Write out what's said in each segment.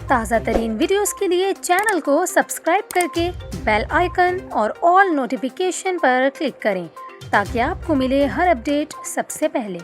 ताज़ा तरीन वीडियोस के लिए चैनल को सब्सक्राइब करके बेल आइकन और ऑल नोटिफिकेशन पर क्लिक करें ताकि आपको मिले हर अपडेट सबसे पहले।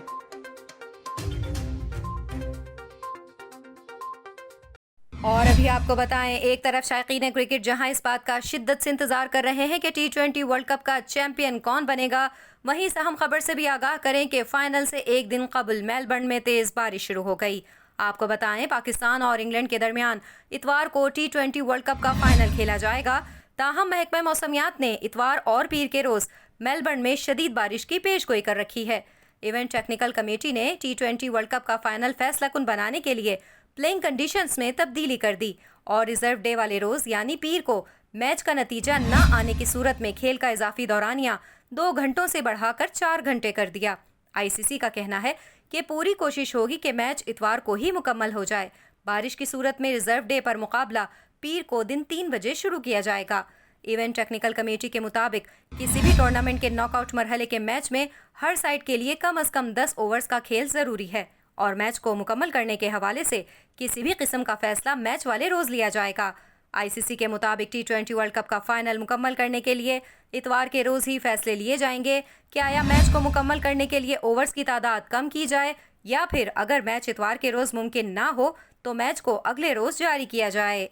और अभी आपको बताएं, एक तरफ शायकीन क्रिकेट जहां इस बात का शिद्दत से इंतजार कर रहे हैं कि T20 वर्ल्ड कप का चैंपियन कौन बनेगा, वहीं से हम खबर से भी आगाह करें कि फाइनल से एक दिन कबल मेलबर्न में तेज बारिश शुरू हो गई। आपको बताएं, पाकिस्तान और इंग्लैंड के दरमियान इतवार को T20 वर्ल्ड कप का फाइनल खेला जाएगा। ताहम महकमा मौसमियात ने इतवार और पीर के रोज मेलबर्न में शदीद बारिश की पेशगोई कर रखी है। इवेंट टेक्निकल कमेटी ने T20 वर्ल्ड कप का फाइनल फैसला कुन बनाने के लिए प्लेइंग कंडीशंस में तब्दीली कर दी और रिजर्व डे वाले रोज यानी पीर को मैच का नतीजा न आने की सूरत में खेल का इजाफी दौरानिया 2 घंटों से बढ़ाकर 4 घंटे कर दिया। आईसीसी का कहना है कि पूरी कोशिश होगी कि मैच इतवार को ही मुकम्मल हो जाए। बारिश की सूरत में रिजर्व डे पर मुकाबला पीर को दिन 3 बजे शुरू किया जाएगा। इवेंट टेक्निकल कमेटी के मुताबिक किसी भी टूर्नामेंट के नॉकआउट मरहले के मैच में हर साइड के लिए कम अज कम 10 ओवर्स का खेल जरूरी है और मैच को मुकम्मल करने के हवाले से किसी भी किस्म का फैसला मैच वाले रोज लिया जाएगा। आईसीसी के मुताबिक T20 वर्ल्ड कप का फाइनल मुकम्मल करने के लिए इतवार के रोज ही फैसले लिए जाएंगे कि आया मैच को मुकम्मल करने के लिए ओवर्स की तादाद कम की जाए या फिर अगर मैच इतवार के रोज मुमकिन ना हो तो मैच को अगले रोज जारी किया जाए।